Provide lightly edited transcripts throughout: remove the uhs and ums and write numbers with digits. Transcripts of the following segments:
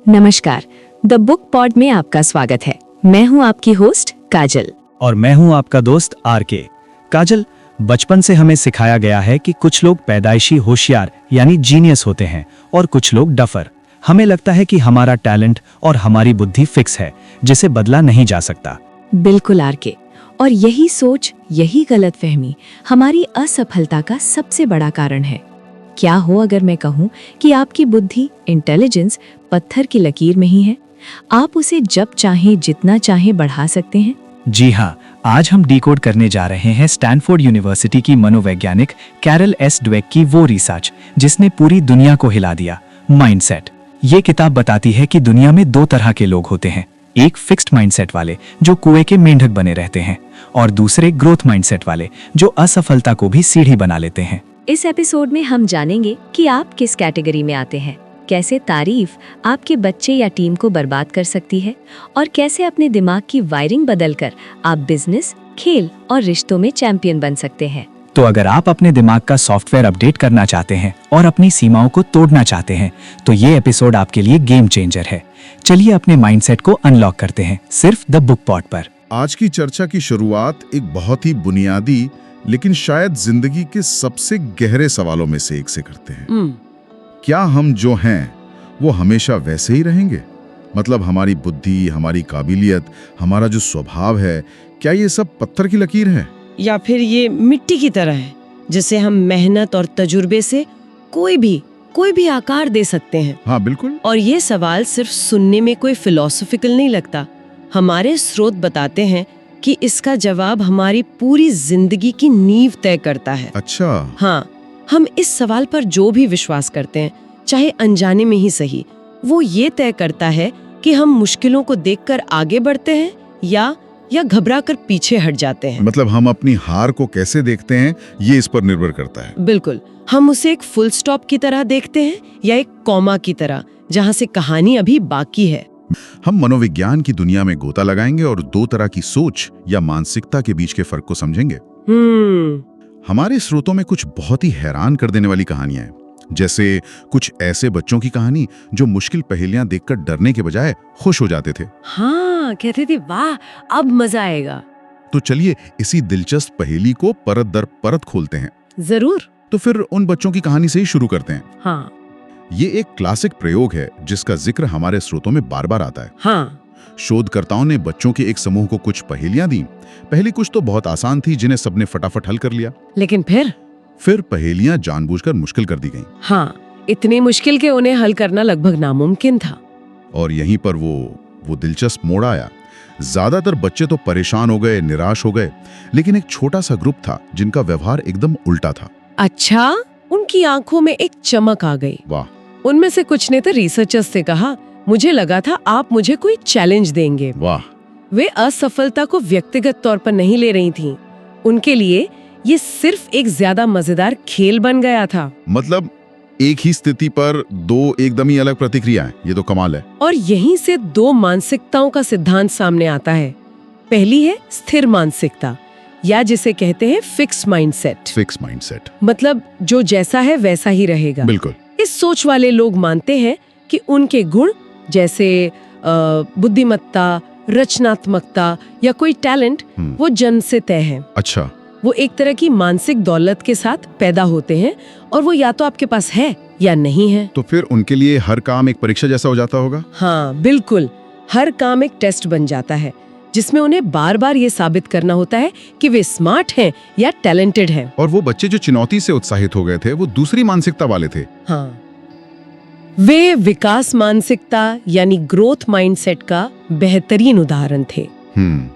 नमस्कार, the book pod में आपका स्वागत है। मैं हूं आपकी होस्ट काजल। और मैं हूं आपका दोस्त RK। काजल, बचपन से हमें सिखाया गया है कि कुछ लोग पैदाइशी होशियार यानी जीनियस होते हैं और कुछ लोग डफर। हमें लगता है कि हमारा टैलेंट और हमारी बुद्धि फिक्स है, जिसे बदला नहीं जा सकता। बिल्कुल RK, और यही सोच, यही गलतफहमी हमारी असफलता का सबसे बड़ा कारण है। क्या हो अगर मैं कहूं कि आपकी बुद्धि, इंटेलिजेंस पत्थर की लकीर में ही है। आप उसे जब चाहें, जितना चाहें बढ़ा सकते हैं। जी हाँ, आज हम डिकोड करने जा रहे हैं स्टैनफोर्ड यूनिवर्सिटी की मनोवैज्ञानिक कैरल एस ड्वेक की वो रिसर्च जिसने पूरी दुनिया को हिला दिया, माइंडसेट। ये किताब बताती है कि दुनिया में दो तरह के लोग होते हैं, एक फिक्स्ड माइंडसेट वाले जो कुएं के मेंढक बने रहते हैं, और दूसरे ग्रोथ माइंडसेट वाले जो असफलता को भी सीढ़ी बना लेते हैं। इस एपिसोड में हम जानेंगे कि आप किस कैटेगरी में आते हैं, कैसे तारीफ आपके बच्चे या टीम को बर्बाद कर सकती है, और कैसे अपने दिमाग की वायरिंग बदलकर आप बिजनेस, खेल और रिश्तों में चैंपियन बन सकते हैं। तो अगर आप अपने दिमाग का सॉफ्टवेयर अपडेट करना चाहते हैं और अपनी सीमाओं को तोड़ना चाहते हैं, तो ये एपिसोड आपके लिए गेम चेंजर है। चलिए अपने माइंडसेट को अनलॉक करते हैं, सिर्फ द बुक पॉड पर। आज की चर्चा की शुरुआत एक बहुत ही बुनियादी लेकिन शायद जिंदगी के सबसे गहरे सवालों में से एक से करते हैं। क्या हम जो हैं वो हमेशा वैसे ही रहेंगे? मतलब हमारी बुद्धि, हमारी काबिलियत, हमारा जो स्वभाव है, क्या ये सब पत्थर की लकीर है, या फिर ये मिट्टी की तरह है जिसे हम मेहनत और तजुर्बे से कोई भी आकार दे सकते हैं? हाँ बिल्कुल। और ये सवाल सिर्फ सुनने में कोई फिलॉसफिकल नहीं लगता। हमारे स्रोत बताते हैं कि इसका जवाब हमारी पूरी जिंदगी की नींव तय करता है। अच्छा। हाँ, हम इस सवाल पर जो भी विश्वास करते हैं, चाहे अनजाने में ही सही, वो ये तय करता है कि हम मुश्किलों को देखकर आगे बढ़ते हैं या घबराकर पीछे हट जाते हैं। मतलब हम अपनी हार को कैसे देखते हैं ये इस पर निर्भर करता है। बिल्कुल, हम उसे एक फुल स्टॉप की तरह देखते हैं या एक कॉमा की तरह जहाँ से कहानी अभी बाकी है। हम मनोविज्ञान की दुनिया में गोता लगाएंगे और दो तरह की सोच या मानसिकता के बीच के फर्क को समझेंगे। हमारे स्रोतों में कुछ बहुत ही हैरान कर देने वाली कहानियां हैं, जैसे कुछ ऐसे बच्चों की कहानी जो मुश्किल पहेलियां देखकर डरने के बजाय खुश हो जाते थे। हाँ, कहते थे वाह अब मजा आएगा। तो चलिए इसी दिलचस्प पहेली को परत दर परत खोलते हैं। जरूर। तो फिर उन बच्चों की कहानी से ही शुरू करते हैं। हाँ, ये एक क्लासिक प्रयोग है जिसका जिक्र हमारे स्रोतों में बार बार आता है। हाँ। शोधकर्ताओं ने बच्चों के एक समूह को कुछ पहेलियां दी। पहली कुछ तो बहुत आसान थी जिन्हें सबने फटाफट हल कर लिया, लेकिन फिर पहेलियां जानबूझकर मुश्किल कर दी गईं। हाँ, इतनी मुश्किल के उन्हें हल करना लगभग नामुमकिन था। और यहीं पर वो दिलचस्प मोड़ आया। ज्यादातर बच्चे तो परेशान हो गए, निराश हो गए, लेकिन एक छोटा सा ग्रुप था जिनका व्यवहार एकदम उल्टा था। अच्छा, उनकी आंखों में एक चमक आ गई। वाह। उनमें से कुछ ने तो रिसर्चर्स से कहा, मुझे लगा था आप मुझे कोई चैलेंज देंगे। वाह। वे असफलता को व्यक्तिगत तौर पर नहीं ले रही थीं। उनके लिए ये सिर्फ एक ज्यादा मजेदार खेल बन गया था। मतलब एक ही स्थिति पर दो एकदम ही अलग प्रतिक्रियाएं, ये तो कमाल है। और यहीं से दो मानसिकताओं का सिद्धांत सामने आता है। पहली है स्थिर मानसिकता, या जिसे कहते हैं फिक्स माइंडसेट। फिक्स माइंडसेट मतलब जो जैसा है वैसा ही रहेगा। बिल्कुल। इस सोच वाले लोग मानते हैं कि उनके गुण जैसे बुद्धिमत्ता, रचनात्मकता या कोई टैलेंट वो जन्म से तय है। अच्छा। वो एक तरह की मानसिक दौलत के साथ पैदा होते हैं और वो या तो आपके पास है या नहीं है। तो फिर उनके लिए हर काम एक परीक्षा जैसा हो जाता होगा। हाँ बिल्कुल, हर काम एक टेस्ट बन जाता है जिसमें उन्हें बार बार ये साबित करना होता है कि वे स्मार्ट हैं या टैलेंटेड हैं। और वो बच्चे जो चुनौती से उत्साहित हो गए थे वो दूसरी मानसिकता वाले थे। हाँ, वे विकास मानसिकता यानी ग्रोथ माइंडसेट का बेहतरीन उदाहरण थे।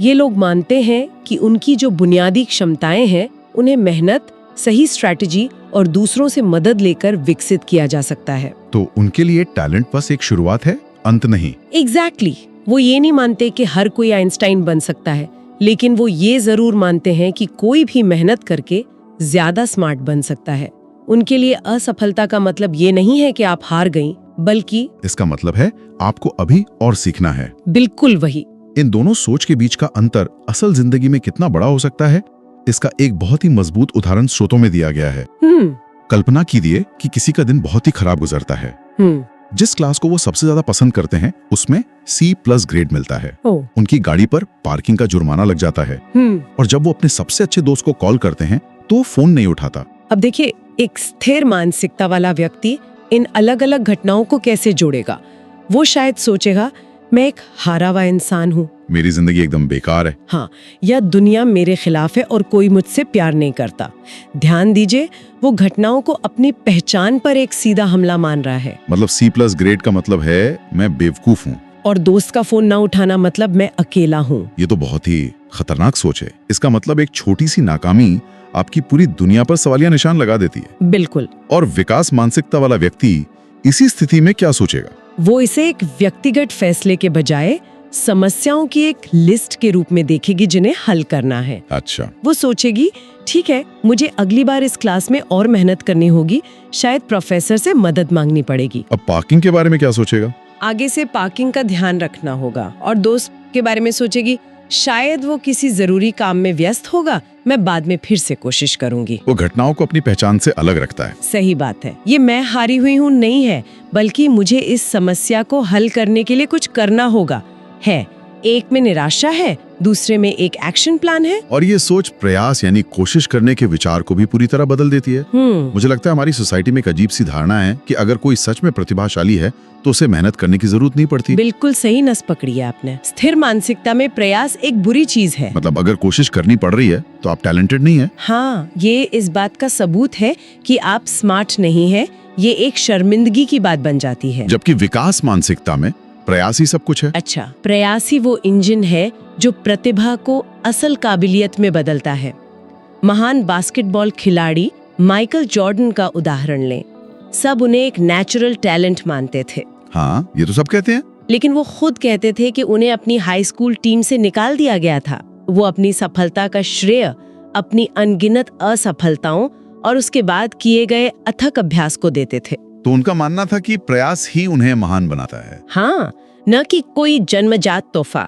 ये लोग मानते हैं कि उनकी जो बुनियादी क्षमताएं हैं उन्हें मेहनत, सही स्ट्रैटेजी और दूसरों से मदद लेकर विकसित किया जा सकता है। तो उनके लिए टैलेंट बस एक शुरुआत है, अंत नहीं। एग्जैक्टली। वो ये नहीं मानते कि हर कोई आइंस्टाइन बन सकता है, लेकिन वो ये जरूर मानते हैं कि कोई भी मेहनत करके ज्यादा स्मार्ट बन सकता है। उनके लिए असफलता का मतलब ये नहीं है कि आप हार गईं, बल्कि इसका मतलब है आपको अभी और सीखना है। बिल्कुल वही। इन दोनों सोच के बीच का अंतर असल जिंदगी में कितना बड़ा हो सकता है, इसका एक बहुत ही मजबूत उदाहरण स्रोतों में दिया गया है। कल्पना कीजिए कि किसी का दिन बहुत ही खराब गुजरता है। जिस क्लास को वो सबसे ज्यादा पसंद करते हैं उसमें C+ ग्रेड मिलता है। उनकी गाड़ी पर पार्किंग का जुर्माना लग जाता है। और जब वो अपने सबसे अच्छे दोस्त को कॉल करते हैं तो वो फोन नहीं उठाता। अब देखिए, एक स्थिर मानसिकता वाला व्यक्ति इन अलग अलग घटनाओं को कैसे जोड़ेगा? वो शायद सोचेगा, मैं एक हारा हुआ इंसान हूँ, मेरी जिंदगी एकदम बेकार है। हाँ, या दुनिया मेरे खिलाफ है और कोई मुझसे प्यार नहीं करता। ध्यान दीजिए, वो घटनाओं को अपनी पहचान पर एक सीधा हमला मान रहा है। मतलब C+ ग्रेड का मतलब है मैं बेवकूफ हूँ, और दोस्त का फोन ना उठाना मतलब मैं अकेला हूँ। ये तो बहुत ही खतरनाक सोच है। इसका मतलब एक छोटी सी नाकामी आपकी पूरी दुनिया पर सवालिया निशान लगा देती है। बिल्कुल। और विकास मानसिकता वाला व्यक्ति इसी स्थिति में क्या सोचेगा? वो इसे एक व्यक्तिगत फैसले के बजाय समस्याओं की एक लिस्ट के रूप में देखेगी जिन्हें हल करना है। अच्छा। वो सोचेगी, ठीक है, मुझे अगली बार इस क्लास में और मेहनत करनी होगी, शायद प्रोफेसर से मदद मांगनी पड़ेगी। अब पार्किंग के बारे में क्या सोचेगा? आगे से पार्किंग का ध्यान रखना होगा। और दोस्त के बारे में सोचेगी, शायद वो किसी जरूरी काम में व्यस्त होगा, मैं बाद में फिर से कोशिश करूंगी। वो घटनाओं को अपनी पहचान से अलग रखता है। सही बात है। ये मैं हारी हुई हूँ नहीं है, बल्कि मुझे इस समस्या को हल करने के लिए कुछ करना होगा है। एक में निराशा है, दूसरे में एक एक्शन प्लान है। और ये सोच प्रयास यानी कोशिश करने के विचार को भी पूरी तरह बदल देती है। मुझे लगता है हमारी सोसाइटी में एक अजीब सी धारणा है कि अगर कोई सच में प्रतिभाशाली है तो उसे मेहनत करने की जरूरत नहीं पड़ती। बिल्कुल सही नस पकड़ी है आपने। स्थिर मानसिकता में प्रयास एक बुरी चीज है। मतलब अगर कोशिश करनी पड़ रही है तो आप टैलेंटेड नहीं है। हाँ, ये इस बात का सबूत है कि आप स्मार्ट नहीं है। ये एक शर्मिंदगी की बात बन जाती है। जबकि विकास मानसिकता में प्रयास ही सब कुछ है। अच्छा, प्रयास ही वो इंजन है जो प्रतिभा को असल काबिलियत में बदलता है। महान बास्केटबॉल खिलाड़ी माइकल जॉर्डन का उदाहरण लें। सब उन्हें एक नेचुरल टैलेंट मानते थे। हाँ, ये तो सब कहते हैं। लेकिन वो खुद कहते थे कि उन्हें अपनी हाई स्कूल टीम से निकाल दिया गया था। वो अपनी सफलता का श्रेय अपनी अनगिनत असफलताओं और उसके बाद किए गए अथक अभ्यास को देते थे। तो उनका मानना था कि प्रयास ही उन्हें महान बनाता है। हाँ, न कि कोई जन्मजात तोहफा।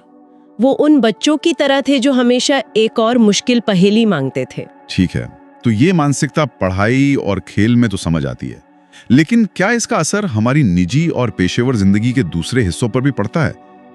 वो उन बच्चों की तरह थे जो हमेशा एक और मुश्किल पहेली मांगते थे। ठीक है, तो ये मानसिकता पढ़ाई और खेल में तो समझ आती है, लेकिन क्या इसका असर हमारी निजी और पेशेवर जिंदगी के दूसरे हिस्सों पर भी पड़ता है,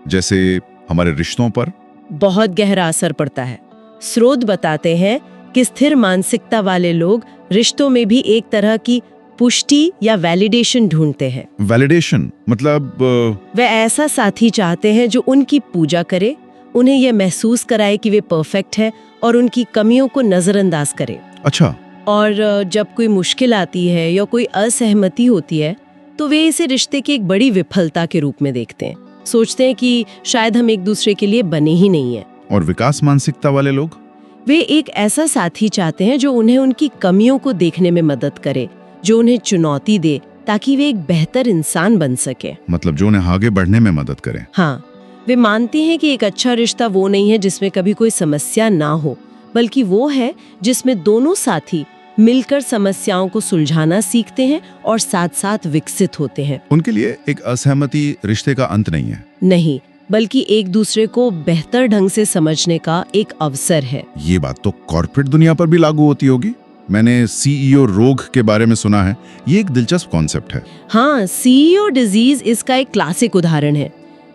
जैसे हमारे रिश्तों पर? बहुत गहरा असर पड़ता है। स्रोत बताते हैं कि स्थिर मानसिकता वाले लोग रिश्तों में भी एक तरह की पुष्टि या वैलिडेशन ढूंढते हैं। वैलिडेशन मतलब? वे ऐसा साथी चाहते हैं जो उनकी पूजा करे, उन्हें यह महसूस कराए कि वे परफेक्ट है और उनकी कमियों को नजरअंदाज करे। अच्छा। और जब कोई मुश्किल आती है या कोई असहमति होती है तो वे इसे रिश्ते की एक बड़ी विफलता के रूप में देखते हैं। सोचते हैं कि शायद हम एक दूसरे के लिए बने ही नहीं है। और विकास मानसिकता वाले लोग? वे एक ऐसा साथी चाहते हैं जो उन्हें उनकी कमियों को देखने में मदद करे, जो उन्हें चुनौती दे ताकि वे एक बेहतर इंसान बन सके। मतलब जो उन्हें आगे बढ़ने में मदद करे। हाँ, वे मानते हैं कि एक अच्छा रिश्ता वो नहीं है जिसमें कभी कोई समस्या ना हो, बल्कि वो है जिसमें दोनों साथी मिलकर समस्याओं को सुलझाना सीखते हैं और साथ साथ विकसित होते हैं। उनके लिए एक असहमति रिश्ते का अंत नहीं है। नहीं, बल्कि एक दूसरे को बेहतर ढंग से समझने का एक अवसर है। ये बात तो कॉर्पोरेट दुनिया पर भी लागू होती होगी। मैंने CEO रोग के बारे में सुना है। ये एक दिलचस्प कॉन्सेप्ट है। हाँ, CEO डिजीज इसका एक क्लासिक उदाहरण है।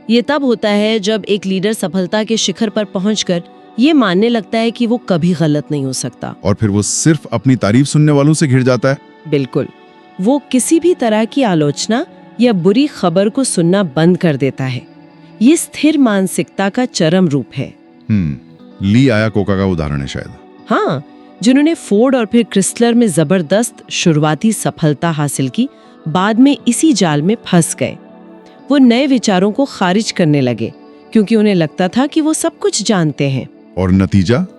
ये तब होता है जब एक लीडर सफलता के शिखर पर पहुंचकर ये मानने लगता है कि वो कभी गलत नहीं हो सकता, और फिर वो सिर्फ अपनी तारीफ सुनने वालों से घिर जाता है। बिल्कुल, वो किसी भी तरह की आलोचना या बुरी खबर को सुनना बंद कर देता है। ये स्थिर मानसिकता का चरम रूप है। ली आयाकोका का उदाहरण है शायद। हाँ, जिन्होंने फोर्ड और फिर क्रिस्लर में जबरदस्त शुरुआती सफलता हासिल की, बाद में इसी जाल में फंस गए। वो नए विचारों को खारिज करने लगे क्योंकि उन्हें लगता था कि वो सब कुछ जानते हैं। और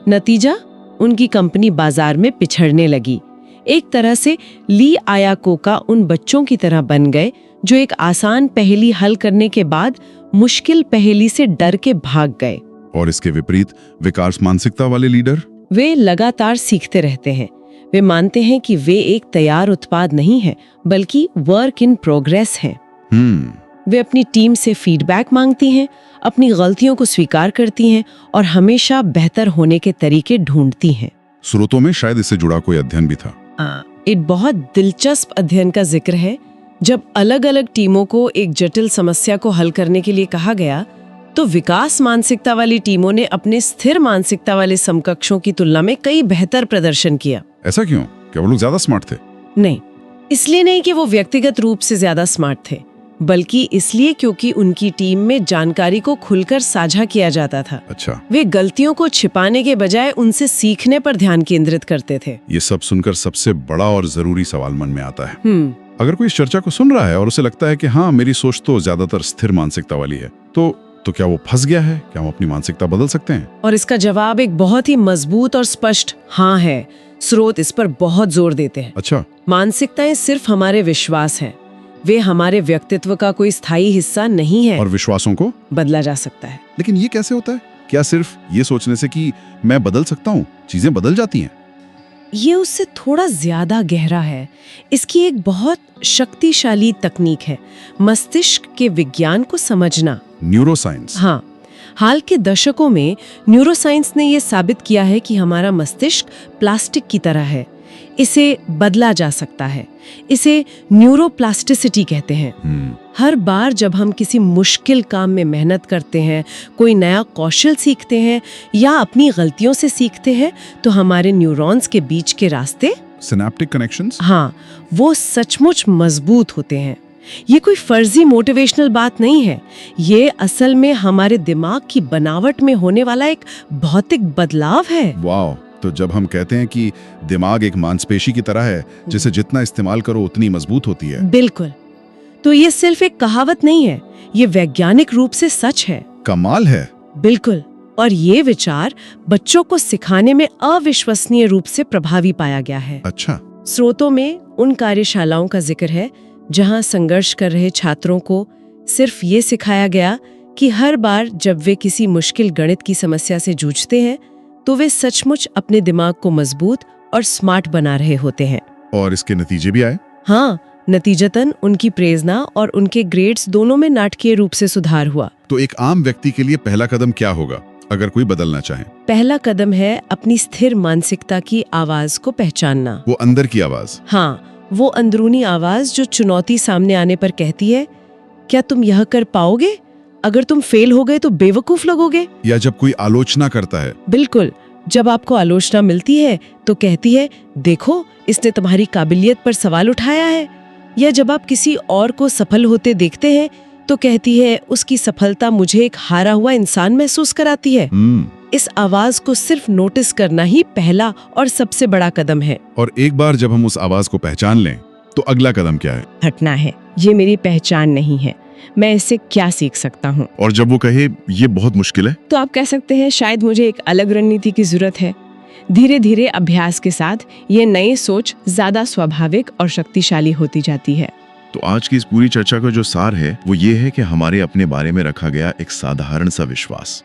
नतीजा उनकी कंपनी बाजार में पिछड़ने लगी। एक तरह से ली आयाकोका उन बच्चों की तरह बन गए जो एक आसान पहेली हल करने के बाद मुश्किल पहेली से डर के भाग गए। और इसके विपरीत विकास मानसिकता वाले लीडर? वे लगातार सीखते रहते हैं। वे मानते हैं कि वे एक तैयार उत्पाद नहीं है, बल्कि वर्क इन प्रोग्रेस हैं। वे अपनी टीम से फीडबैक मांगती हैं, अपनी गलतियों को स्वीकार करती हैं और हमेशा बेहतर होने के तरीके ढूंढती हैं। स्रोतों में शायद इससे जुड़ा कोई अध्ययन भी था। एक बहुत दिलचस्प अध्ययन का जिक्र है जब अलग अलग टीमों को एक जटिल समस्या को हल करने के लिए कहा गया, तो विकास मानसिकता वाली टीमों ने अपने स्थिर मानसिकता वाले समकक्षों की तुलना में कई बेहतर प्रदर्शन किया। ऐसा क्यों? क्या वो लोग ज्यादा स्मार्ट थे? नहीं, इसलिए नहीं कि वो व्यक्तिगत रूप से ज्यादा स्मार्ट थे, बल्कि इसलिए क्योंकि उनकी टीम में जानकारी को खुलकर साझा किया जाता था। अच्छा। वे गलतियों को छिपाने के बजाय उनसे सीखने पर ध्यान केंद्रित करते थे। ये सब सुनकर सबसे बड़ा और जरूरी सवाल मन में आता है। अगर कोई इस चर्चा को सुन रहा है और उसे लगता है कि हाँ, मेरी सोच तो ज्यादातर स्थिर मानसिकता वाली है, तो क्या वो फंस गया है? क्या वो अपनी मानसिकता बदल सकते हैं? और इसका जवाब एक बहुत ही मजबूत और स्पष्ट हाँ है। स्रोत इस पर बहुत जोर देते हैं। अच्छा। मानसिकताएं सिर्फ हमारे विश्वास हैं, वे हमारे व्यक्तित्व का कोई स्थायी हिस्सा नहीं है। और विश्वासों को बदला जा सकता है। लेकिन ये कैसे होता है? क्या सिर्फ ये सोचने से कि मैं बदल सकता हूँ चीजें बदल जाती हैं? ये उससे थोड़ा ज्यादा गहरा है। इसकी एक बहुत शक्तिशाली तकनीक है, मस्तिष्क के विज्ञान को समझना। न्यूरोसाइंस। हाँ, हाल के दशकों में न्यूरोसाइंस ने यह साबित किया है कि हमारा मस्तिष्क प्लास्टिक की तरह है, इसे बदला जा सकता है। इसे न्यूरोप्लास्टिसिटी कहते हैं। हर बार जब हम किसी मुश्किल काम में मेहनत करते हैं, कोई नया कौशल सीखते हैं या अपनी गलतियों से सीखते हैं, तो हमारे न्यूरॉन्स के बीच के रास्ते, सिनेप्टिक कनेक्शंस, हाँ, वो सचमुच मजबूत होते हैं। ये कोई फर्जी मोटिवेशनल बात नहीं है, ये असल में हमारे दिमाग की बनावट में होने वाला एक भौतिक बदलाव है। वाह! तो जब हम कहते हैं कि दिमाग एक मांसपेशी की तरह है जिसे जितना इस्तेमाल करो उतनी मजबूत होती है। बिल्कुल। तो ये सिर्फ एक कहावत नहीं है, ये वैज्ञानिक रूप से सच है। कमाल है। बिल्कुल। और ये विचार बच्चों को सिखाने में अविश्वसनीय रूप से प्रभावी पाया गया है। अच्छा। स्रोतों में उन कार्यशालाओं का जिक्र है जहां संघर्ष कर रहे छात्रों को सिर्फ ये सिखाया गया कि हर बार जब वे किसी मुश्किल गणित की समस्या से जूझते हैं, तो वे सचमुच अपने दिमाग को मजबूत और स्मार्ट बना रहे होते हैं। और इसके नतीजे भी आए? हाँ, नतीजतन उनकी प्रेरणा और उनके ग्रेड्स दोनों में नाटकीय रूप से सुधार हुआ। तो एक आम व्यक्ति के लिए पहला कदम क्या होगा अगर कोई बदलना चाहे? पहला कदम है अपनी स्थिर मानसिकता की आवाज को पहचानना। वो अंदर की आवाज? हाँ, वो अंदरूनी आवाज जो चुनौती सामने आने पर कहती है, क्या तुम यह कर पाओगे? अगर तुम फेल हो गए तो बेवकूफ लगोगे। या जब कोई आलोचना करता है? बिल्कुल। जब आपको आलोचना मिलती है तो कहती है, देखो इसने तुम्हारी काबिलियत पर सवाल उठाया है। या जब आप किसी और को सफल होते देखते हैं तो कहती है, उसकी सफलता मुझे एक हारा हुआ इंसान महसूस कराती है। इस आवाज को सिर्फ नोटिस करना ही पहला और सबसे बड़ा कदम है। और एक बार जब हम उस आवाज को पहचान लें तो अगला कदम क्या है? हटना है। ये मेरी पहचान नहीं है, मैं इससे क्या सीख सकता हूँ। और जब वो कहे ये बहुत मुश्किल है, तो आप कह सकते हैं, शायद मुझे एक अलग रणनीति की जरूरत है। धीरे धीरे अभ्यास के साथ ये नई सोच ज्यादा स्वाभाविक और शक्तिशाली होती जाती है। तो आज की इस पूरी चर्चा का जो सार है वो ये है कि हमारे अपने बारे में रखा गया एक साधारण सा विश्वास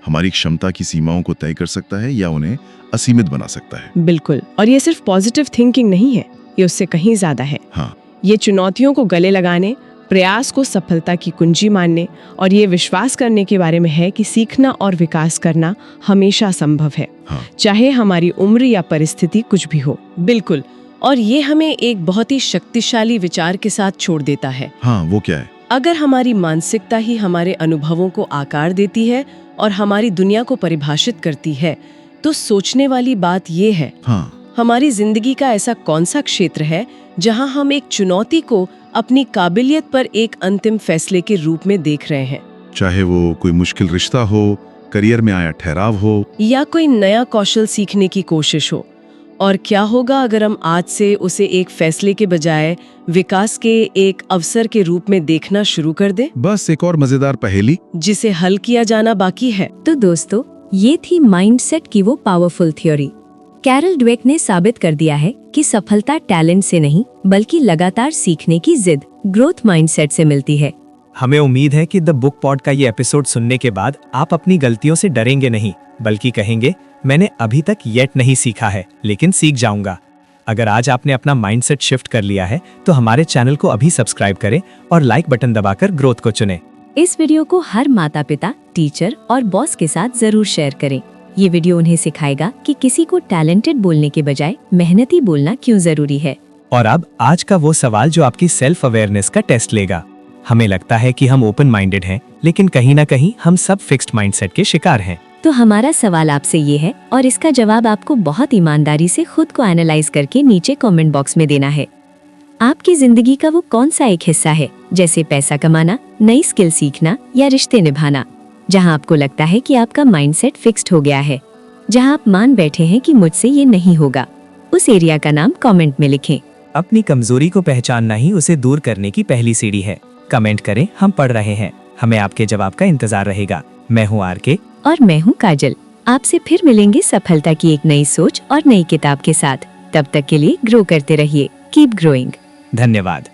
हमारी क्षमता की सीमाओं को तय कर सकता है या उन्हें असीमित बना सकता है। बिल्कुल। और ये सिर्फ पॉजिटिव थिंकिंग नहीं है, ये उससे कहीं ज्यादा है। हाँ, ये चुनौतियों को गले लगाने, प्रयास को सफलता की कुंजी मानने और ये विश्वास करने के बारे में है कि सीखना और विकास करना हमेशा संभव है। हाँ। चाहे हमारी उम्र या परिस्थिति कुछ भी हो। बिल्कुल। और ये हमें एक बहुत ही शक्तिशाली विचार के साथ छोड़ देता है। हाँ, वो क्या है? अगर हमारी मानसिकता ही हमारे अनुभवों को आकार देती है और हमारी दुनिया को परिभाषित करती है, तो सोचने वाली बात ये है, हाँ, हमारी जिंदगी का ऐसा कौन सा क्षेत्र है जहां हम एक चुनौती को अपनी काबिलियत पर एक अंतिम फैसले के रूप में देख रहे हैं। चाहे वो कोई मुश्किल रिश्ता हो, करियर में आया ठहराव हो, या कोई नया कौशल सीखने की कोशिश हो। और क्या होगा अगर हम आज से उसे एक फैसले के बजाय विकास के एक अवसर के रूप में देखना शुरू कर दें? बस एक और मजेदार पहेली जिसे हल किया जाना बाकी है। तो दोस्तों, ये थी माइंडसेट की वो पावरफुल थ्योरी। कैरल ड्वेक ने साबित कर दिया है कि सफलता टैलेंट से नहीं बल्कि लगातार सीखने की जिद, ग्रोथ माइंडसेट से मिलती है। हमें उम्मीद है कि द बुक पॉड का ये एपिसोड सुनने के बाद आप अपनी गलतियों से डरेंगे नहीं, बल्कि कहेंगे, मैंने अभी तक येट नहीं सीखा है लेकिन सीख जाऊंगा। अगर आज आपने अपना माइंडसेट शिफ्ट कर लिया है तो हमारे चैनल को अभी सब्सक्राइब करें और लाइक बटन दबाकर ग्रोथ को चुनें। इस वीडियो को हर माता पिता, टीचर और बॉस के साथ जरूर शेयर करें। ये वीडियो उन्हें सिखाएगा कि किसी को टैलेंटेड बोलने के बजाय मेहनती बोलना क्यों जरूरी है। और अब आज का वो सवाल जो आपकी सेल्फ अवेयरनेस का टेस्ट लेगा। हमें लगता है कि हम ओपन माइंडेड हैं, लेकिन कहीं ना कहीं हम सब फिक्स्ड माइंडसेट के शिकार हैं। तो हमारा सवाल आपसे ये है और इसका जवाब आपको बहुत ईमानदारी से खुद को एनालाइज करके नीचे कमेंट बॉक्स में देना है। आपकी जिंदगी का वो कौन सा एक हिस्सा है, जैसे पैसा कमाना, नई स्किल सीखना या रिश्ते निभाना, जहां आपको लगता है कि आपका माइंडसेट फिक्स्ड हो गया है, जहां आप मान बैठे हैं कि मुझसे ये नहीं होगा। उस एरिया का नाम कमेंट में लिखें। अपनी कमजोरी को पहचानना ही उसे दूर करने की पहली सीढ़ी है। कमेंट करें, हम पढ़ रहे हैं। हमें आपके जवाब का इंतजार रहेगा। मैं हूँ आरके और मैं हूँ काजल। आपसे फिर मिलेंगे सफलता की एक नई सोच और नई किताब के साथ। तब तक के लिए ग्रो करते रहिए। Keep growing. धन्यवाद।